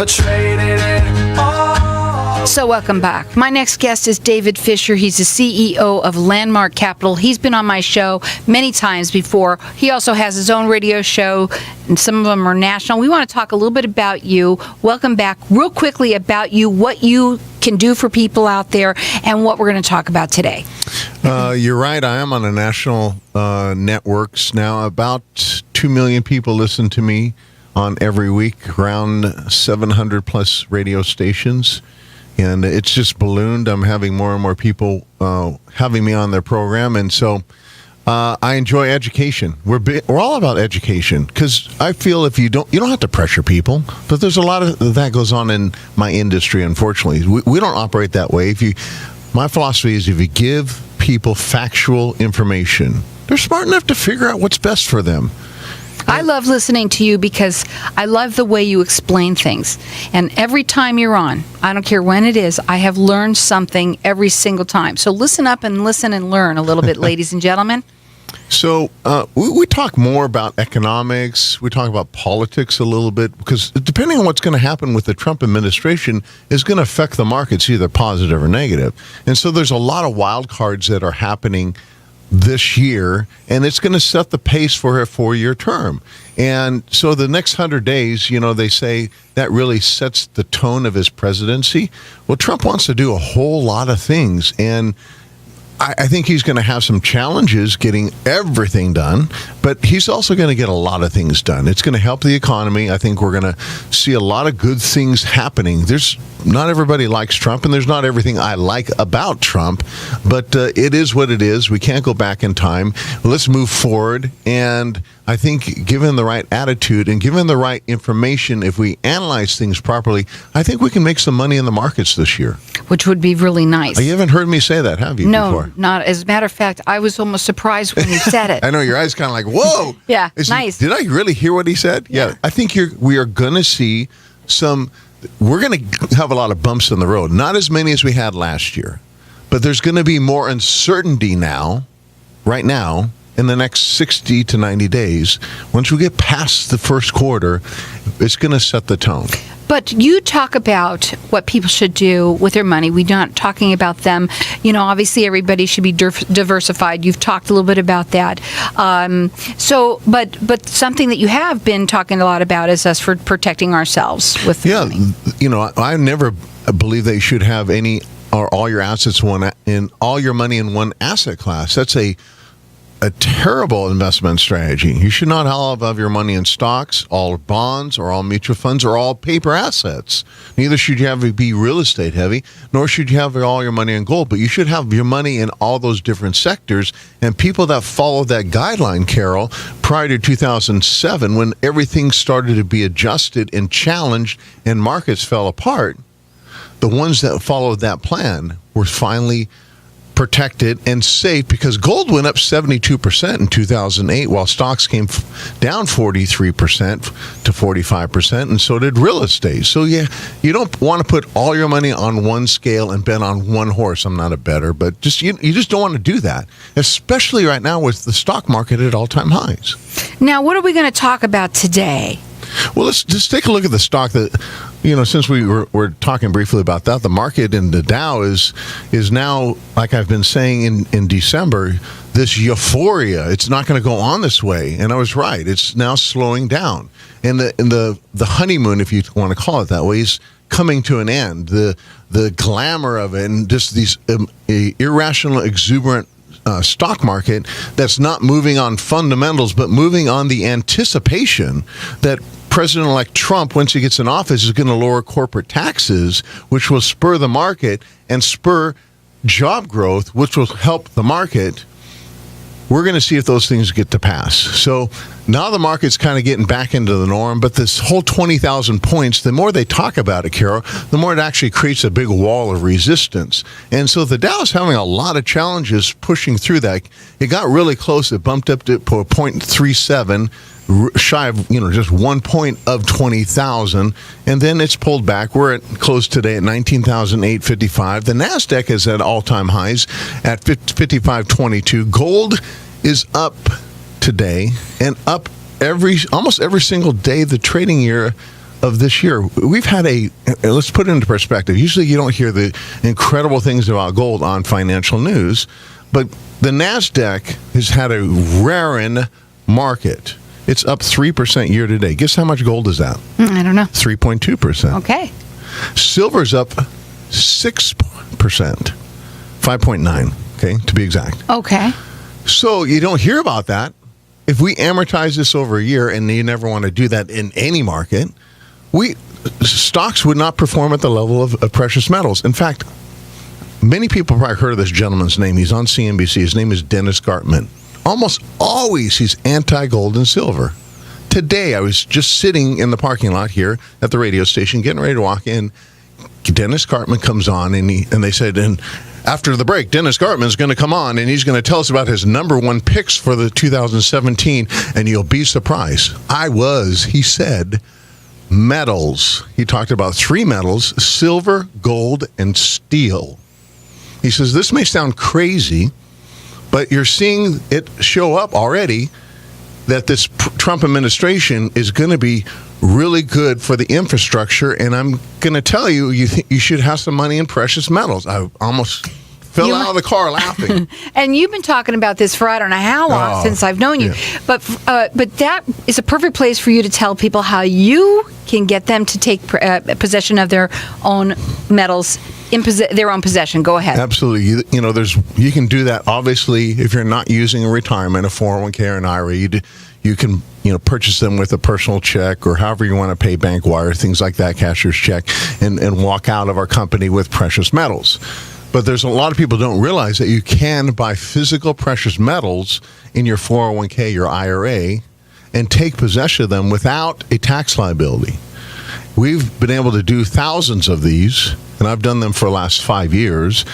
Traded it all. So welcome back. My next guest is David Fisher. He's the CEO of Landmark Capital. He's been on my show many times before. He also has his own radio show, and some of them are national. We want to talk a little bit about you. Welcome back. Real quickly about you, what you can do for people out there, and what we're going to talk about today. You're right. I am on a national networks now. About 2 million people listen to me on every week, around 700 plus radio stations. And it's just ballooned. I'm having more and more people having me on their program. And so I enjoy education. We're all about education, because I feel if you don't have to pressure people, but there's a lot of that goes on in my industry, unfortunately. We don't operate that way. My philosophy is if you give people factual information, they're smart enough to figure out what's best for them. I love listening to you because I love the way you explain things. And every time you're on, I don't care when it is, I have learned something every single time. So listen up and listen and learn a little bit, ladies and gentlemen. So we talk more about economics. We talk about politics a little bit, because depending on what's going to happen with the Trump administration is going to affect the markets, either positive or negative. And so there's a lot of wild cards that are happening this year, and it's going to set the pace for a 4-year term. And so the next 100 days, they say that really sets the tone of his presidency. Well, Trump wants to do a whole lot of things, and I think he's going to have some challenges getting everything done, but he's also going to get a lot of things done. It's going to help the economy. I think we're going to see a lot of good things happening. Not everybody likes Trump, and there's not everything I like about Trump, but it is what it is. We can't go back in time. Let's move forward, and I think given the right attitude and given the right information, if we analyze things properly, I think we can make some money in the markets this year. Which would be really nice. You haven't heard me say that, have you, before? No, not. As a matter of fact, I was almost surprised when you said it. I know, your eyes kind of like, whoa. Yeah, nice. Did I really hear what he said? Yeah. I think we are going to see we're going to have a lot of bumps in the road. Not as many as we had last year, but there's going to be more uncertainty right now, in the next 60 to 90 days. Once we get past the first quarter, it's going to set the tone. But you talk about what people should do with their money. We're not talking about them. Obviously everybody should be diversified. You've talked a little bit about that. But something that you have been talking a lot about is us for protecting ourselves with money. I never believe that you should have any or all your assets all your money in one asset class. That's a terrible investment strategy. You should not have your money in stocks, all bonds, or all mutual funds, or all paper assets. Neither should you have it be real estate heavy, nor should you have all your money in gold. But you should have your money in all those different sectors. And people that followed that guideline, Carol, prior to 2007, when everything started to be adjusted and challenged and markets fell apart, the ones that followed that plan were finally protected and safe, because gold went up 72% in 2008, while stocks came down 43% to 45%, and so did real estate. So you don't want to put all your money on one scale and bet on one horse. I'm not a bettor, but you just don't want to do that, especially right now with the stock market at all-time highs. Now, what are we going to talk about today? Well, let's just take a look at the stock that, since we're talking briefly about that, the market in the Dow is now, like I've been saying in December, this euphoria. It's not going to go on this way. And I was right. It's now slowing down. And the honeymoon, if you want to call it that way, is coming to an end. The glamour of it, and just these irrational, exuberant stock market that's not moving on fundamentals, but moving on the anticipation that President-elect Trump, once he gets in office, is going to lower corporate taxes, which will spur the market and spur job growth, which will help the market. We're going to see if those things get to pass. So now the market's kind of getting back into the norm, but this whole 20,000 points, the more they talk about it, Carol, the more it actually creates a big wall of resistance. And so the Dow is having a lot of challenges pushing through that. It got really close. It bumped up to 0.37, shy of just 1 point of 20,000, and then it's pulled back. We're at close today at 19,855. The Nasdaq is at all-time highs at 55.22. Gold is up today and up almost every single day of the trading year of this year, we've had let's put it into perspective. Usually you don't hear the incredible things about gold on financial news, but the NASDAQ has had a raring market. It's up 3% year to date. Guess how much gold is that? I don't know. 3.2%. Okay. Silver's up 6%, 5.9, okay, to be exact. Okay. So you don't hear about that. If we amortize this over a year, and you never want to do that in any market, stocks would not perform at the level of precious metals. In fact, many people probably heard of this gentleman's name. He's on CNBC. His name is Dennis Gartman. Almost always he's anti-gold and silver. Today, I was just sitting in the parking lot here at the radio station, getting ready to walk in. Dennis Gartman comes on, and they said, and after the break, Dennis Gartman is going to come on, and he's going to tell us about his number one picks for the 2017, and you'll be surprised. He said, metals. He talked about 3 metals: silver, gold, and steel. He says, this may sound crazy, but you're seeing it show up already that this Trump administration is going to be really good for the infrastructure, and I'm going to tell you, you should have some money in precious metals. I almost fell out of the car laughing. And you've been talking about this for I don't know how long since I've known you. Yeah. But that is a perfect place for you to tell people how you can get them to take possession of their own metals in their own possession. Go ahead. Absolutely. You can do that. Obviously, if you're not using a retirement, a 401k or an IRA, you can purchase them with a personal check or however you want to pay, bank wire, things like that, cashier's check, and walk out of our company with precious metals. But there's a lot of people don't realize that you can buy physical precious metals in your 401k, your IRA, and take possession of them without a tax liability. We've been able to do thousands of these, and I've done them for the last 5 years.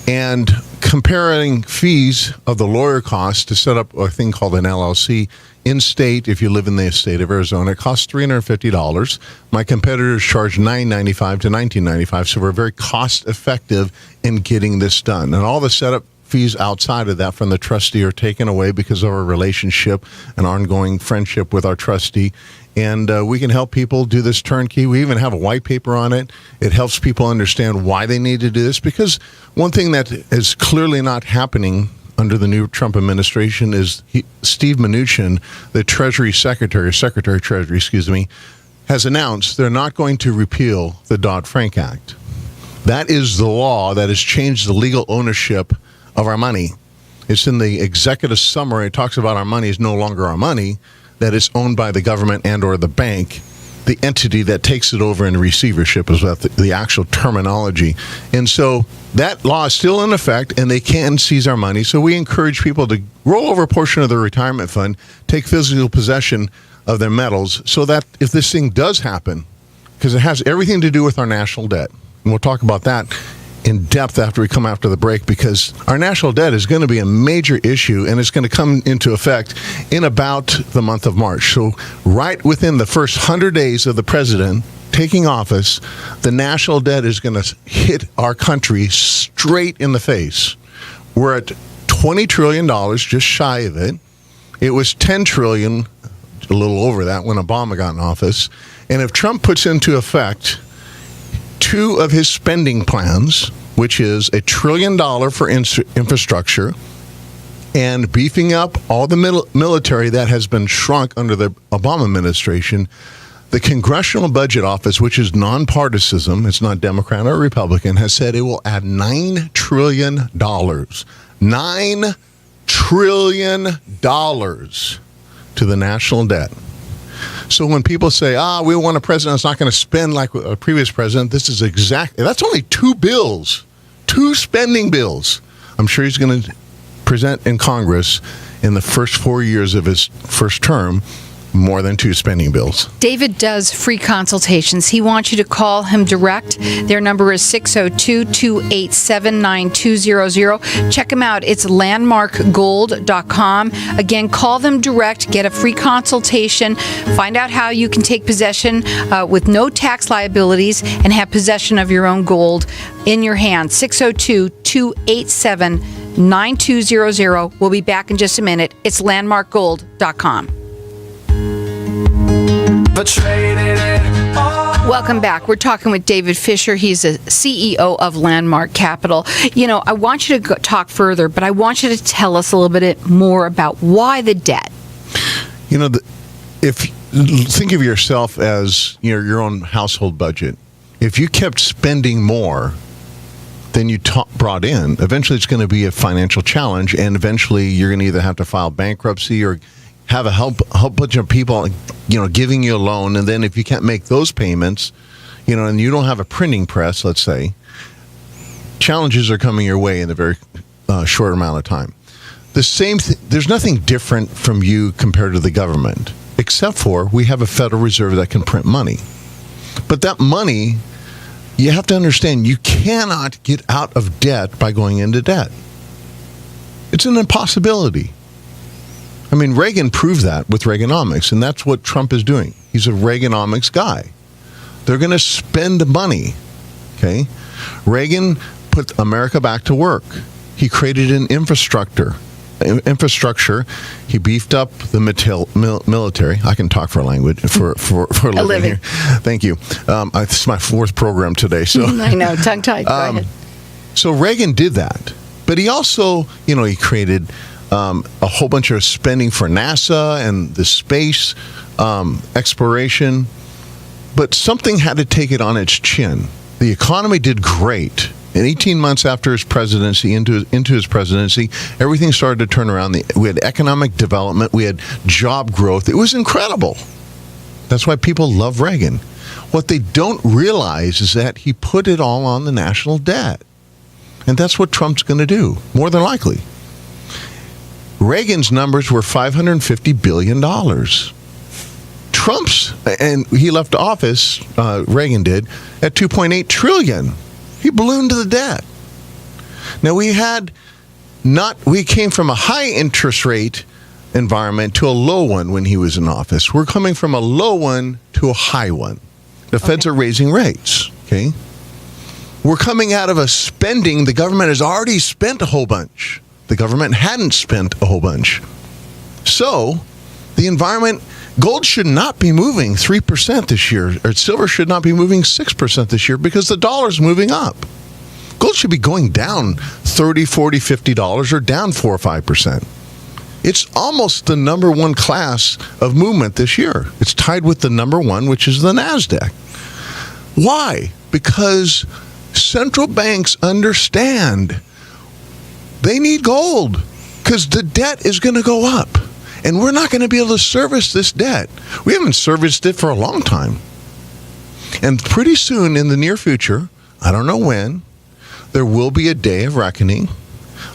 And comparing fees of the lawyer costs to set up a thing called an LLC in state, if you live in the state of Arizona, it costs $350. My competitors charge $995 to $1995, so we're very cost effective in getting this done. And all the setup fees outside of that from the trustee are taken away because of our relationship and ongoing friendship with our trustee. And we can help people do this turnkey. We even have a white paper on it. It helps people understand why they need to do this, because one thing that is clearly not happening under the new Trump administration is Steve Mnuchin, the Secretary of Treasury, has announced they're not going to repeal the Dodd-Frank Act. That is the law that has changed the legal ownership of our money. It's in the executive summary. It talks about our money is no longer our money, that is owned by the government and or the bank. The entity that takes it over in receivership is what the actual terminology. And so that law is still in effect, and they can seize our money. So we encourage people to roll over a portion of their retirement fund, take physical possession of their metals, so that if this thing does happen, because it has everything to do with our national debt, and we'll talk about that in depth after we come after the break, because our national debt is going to be a major issue, and it's going to come into effect in about the month of March. So right within the first 100 days of the president taking office, the national debt is going to hit our country straight in the face. We're at $20 trillion, just shy of it. It was $10 trillion, a little over that, when Obama got in office. And if Trump puts into effect 2 of his spending plans, which is $1 trillion for infrastructure and beefing up all the military that has been shrunk under the Obama administration, the Congressional Budget Office, which is nonpartisan, it's not Democrat or Republican, has said it will add $9 trillion. $9 trillion to the national debt. So when people say, we want a president that's not going to spend like a previous president, that's only 2 bills, 2 spending bills. I'm sure he's going to present in Congress in the first 4 years of his first term more than 2 spending bills. David does free consultations. He wants you to call him direct. Their number is 602-287-9200. Check him out. It's landmarkgold.com. Again, call them direct. Get a free consultation. Find out how you can take possession with no tax liabilities and have possession of your own gold in your hand. 602-287-9200. We'll be back in just a minute. It's landmarkgold.com. but traded it all. Welcome back. We're talking with David Fisher. He's a CEO of Landmark Capital. You know, I want you to talk further, but I want you to tell us a little bit more about why the debt. You know, if think of yourself as your own household budget. If you kept spending more than you brought in, eventually it's going to be a financial challenge, and eventually you're going to either have to file bankruptcy or have a whole bunch of people, giving you a loan, and then if you can't make those payments, and you don't have a printing press, let's say, challenges are coming your way in a very short amount of time. The same there's nothing different from you compared to the government, except for we have a Federal Reserve that can print money. But that money, you have to understand, you cannot get out of debt by going into debt. It's an impossibility. I mean, Reagan proved that with Reaganomics, and that's what Trump is doing. He's a Reaganomics guy. They're going to spend money, okay? Reagan put America back to work. He created an infrastructure. He beefed up the military. I can talk for a living here. Thank you. This is my fourth program today, so I know, tongue-tied. Go ahead. So Reagan did that, but he also, he created a whole bunch of spending for NASA and the space exploration, but something had to take it on its chin. The economy did great. And 18 months after his presidency, into his presidency, everything started to turn around. We had economic development. We had job growth. It was incredible. That's why people love Reagan. What they don't realize is that he put it all on the national debt. And that's what Trump's going to do, more than likely. Reagan's numbers were $550 billion. Trump's, and he left office, Reagan did, at $2.8 trillion. He ballooned the debt. Now we came from a high interest rate environment to a low one when he was in office. We're coming from a low one to a high one. The feds are raising rates, okay? We're coming out of a spending. The government has already spent a whole bunch. The government hadn't spent a whole bunch. So the environment, gold should not be moving 3% this year, or silver should not be moving 6% this year because the dollar's moving up. Gold should be going down $30, $40, $50 or down 4 or 5%. It's almost the number one class of movement this year. It's tied with the number one, which is the NASDAQ. Why? Because central banks understand they need gold because the debt is going to go up. And we're not going to be able to service this debt. We haven't serviced it for a long time. And pretty soon in the near future, I don't know when, there will be a day of reckoning.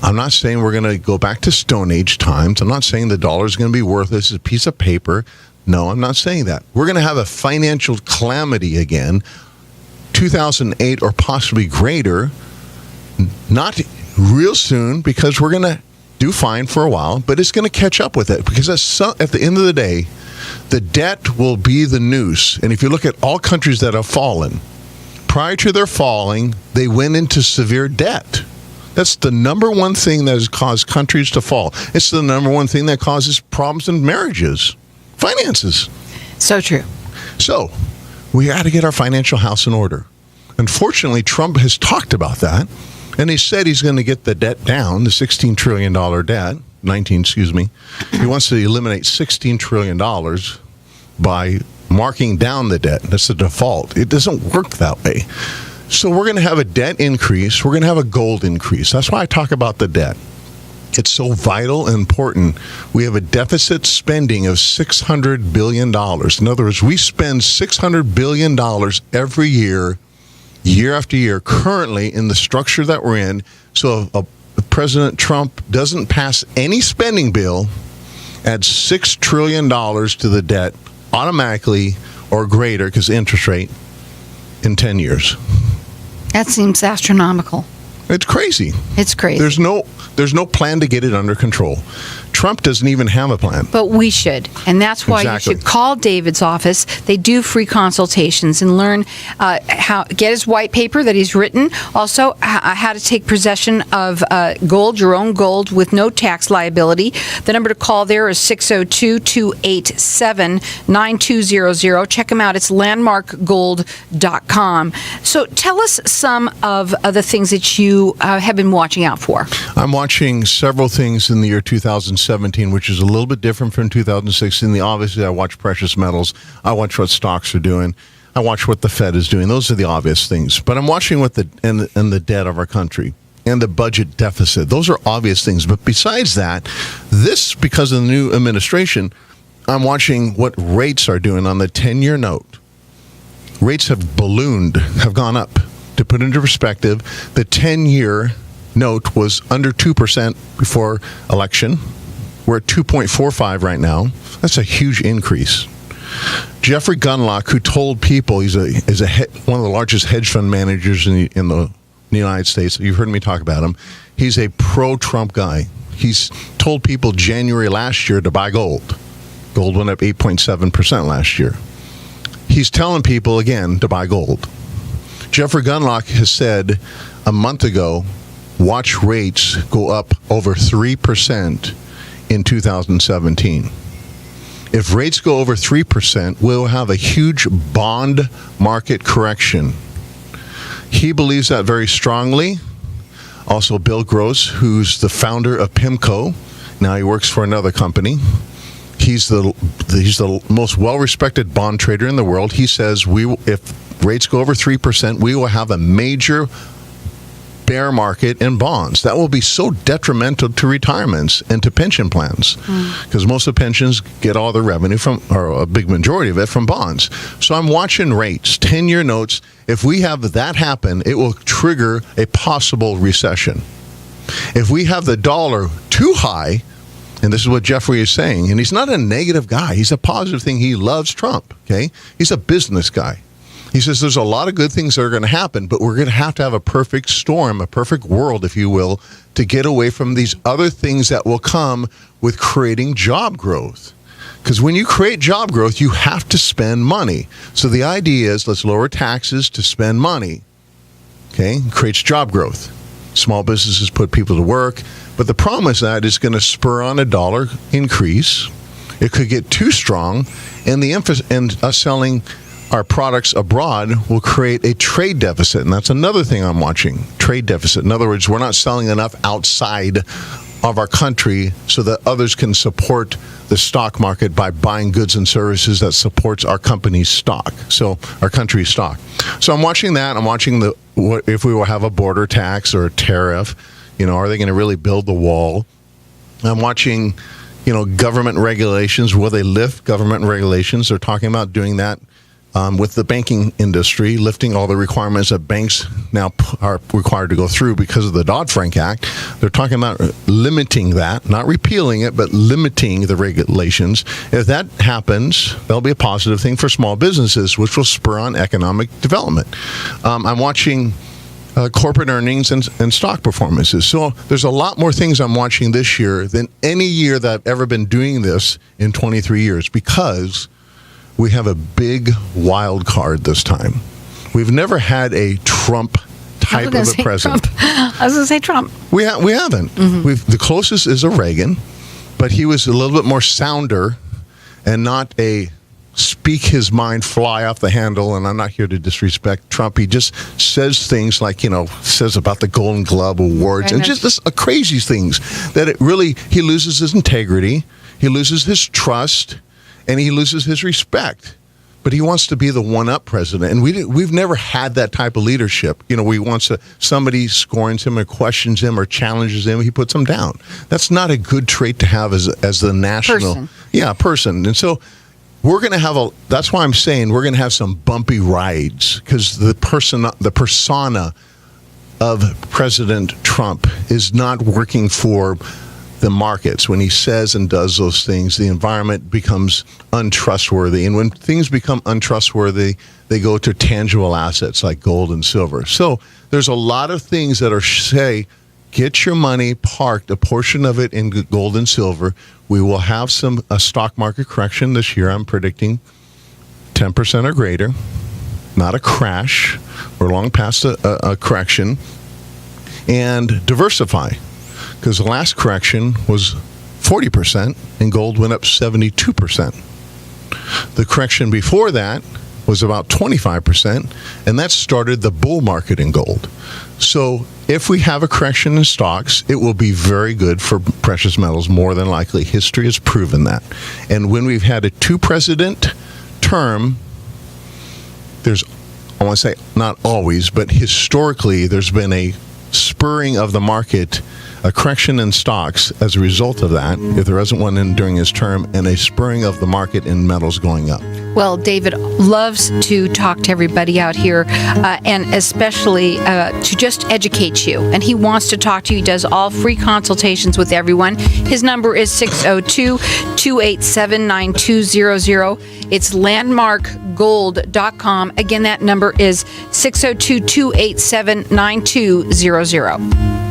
I'm not saying we're going to go back to Stone Age times. I'm not saying the dollar is going to be worthless as a piece of paper. No, I'm not saying that. We're going to have a financial calamity again, 2008 or possibly greater, not real soon, because we're going to do fine for a while, but it's going to catch up with it because at the end of the day, the debt will be the noose. And if you look at all countries that have fallen, prior to their falling, they went into severe debt. That's the number one thing that has caused countries to fall. It's the number one thing that causes problems in marriages, finances. So true. So we got to get our financial house in order. Unfortunately, Trump has talked about that. And he said he's going to get the debt down, the $16 trillion debt, 19, excuse me. He wants to eliminate $16 trillion by marking down the debt. That's the default. It doesn't work that way. So we're going to have a debt increase. We're going to have a gold increase. That's why I talk about the debt. It's so vital and important. We have a deficit spending of $600 billion. In other words, we spend $600 billion every year after year, currently in the structure that we're in. So if President Trump doesn't pass any spending bill, adds $6 trillion to the debt automatically or greater, because interest rate, in 10 years. That seems astronomical. It's crazy. It's crazy. There's no plan to get it under control. Trump doesn't even have a plan. But we should. And that's why Exactly. you should call David's office. They do free consultations and learn get his white paper that he's written. Also, how to take possession of gold, your own gold, with no tax liability. The number to call there is 602-287-9200. Check them out. It's landmarkgold.com. So tell us some of the things that you have been watching out for. I'm watching several things in the year 2017, which is a little bit different from 2016. Obviously, I watch precious metals. I watch what stocks are doing. I watch what the Fed is doing. Those are the obvious things. But I'm watching what the debt of our country and the budget deficit. Those are obvious things. But besides that, because of the new administration, I'm watching what rates are doing on the 10-year note. Rates have ballooned, have gone up. To put into perspective, the 10-year note was under 2% before election. We're at 2.45 right now. That's a huge increase. Jeffrey Gundlach, who told people one of the largest hedge fund managers in the United States. You've heard me talk about him. He's a pro-Trump guy. He's told people January last year to buy gold. Gold went up 8.7% last year. He's telling people again to buy gold. Jeffrey Gundlach has said a month ago, watch rates go up over 3% in 2017. If rates go over 3%, we'll have a huge bond market correction. He believes that very strongly. Also, Bill Gross, who's the founder of PIMCO, now he works for another company. He's the most well-respected bond trader in the world. He says if rates go over 3%, we will have a major bear market in bonds. That will be so detrimental to retirements and to pension plans, because most of pensions get all their revenue from, or a big majority of it, from bonds. So I'm watching rates, 10-year notes. If we have that happen, it will trigger a possible recession. If we have the dollar too high, and this is what Jeffrey is saying, and he's not a negative guy. He's a positive thing. He loves Trump, okay? He's a business guy. He says there's a lot of good things that are going to happen, but we're going to have a perfect storm, a perfect world, if you will, to get away from these other things that will come with creating job growth. Because when you create job growth, you have to spend money. So the idea is let's lower taxes to spend money, okay? Creates job growth. Small businesses put people to work. But the problem is that it's going to spur on a dollar increase. It could get too strong, and us selling our products abroad will create a trade deficit, and that's another thing I'm watching, trade deficit. In other words, we're not selling enough outside of our country so that others can support the stock market by buying goods and services that supports our company's stock, so our country's stock. So I'm watching that. I'm watching if we will have a border tax or a tariff. Are they going to really build the wall? I'm watching, government regulations. Will they lift government regulations? They're talking about doing that with the banking industry, lifting all the requirements that banks now are required to go through because of the Dodd-Frank Act. They're talking about limiting that, not repealing it, but limiting the regulations. If that happens, that'll be a positive thing for small businesses, which will spur on economic development. I'm watching corporate earnings and stock performances. So there's a lot more things I'm watching this year than any year that I've ever been doing this in 23 years, because we have a big wild card this time. We've never had a Trump type of a president. I was going to say Trump. We haven't. Mm-hmm. The closest is a Reagan, but he was a little bit more sounder and not a speak his mind, fly off the handle. And I'm not here to disrespect Trump. He just says things like, says about the Golden Globe Awards and just this crazy things that he loses his integrity, he loses his trust, and he loses his respect. But he wants to be the one-up president, and we've never had that type of leadership. Somebody scorns him or questions him or challenges him, he puts him down. That's not a good trait to have as the national person. And so we're going to have that's why I'm saying we're going to have some bumpy rides, because the persona of President Trump is not working for the markets. When he says and does those things, the environment becomes untrustworthy. And when things become untrustworthy, they go to tangible assets like gold and silver. So there's a lot of things that get your money parked, a portion of it in gold and silver. We will have a stock market correction this year. I'm predicting 10% or greater, not a crash. We're long past a correction. And diversify, because the last correction was 40% and gold went up 72%. The correction before that was about 25%, and that started the bull market in gold. So if we have a correction in stocks, it will be very good for precious metals, more than likely. History has proven that. And when we've had a two-president term, I want to say not always, but historically, there's been a spurring of the market, a correction in stocks as a result of that, if there isn't one during his term, and a spurring of the market in metals going up. Well, David loves to talk to everybody out here, and especially to just educate you. And he wants to talk to you. He does all free consultations with everyone. His number is 602-287-9200. It's landmarkgold.com. Again, that number is 602-287-9200.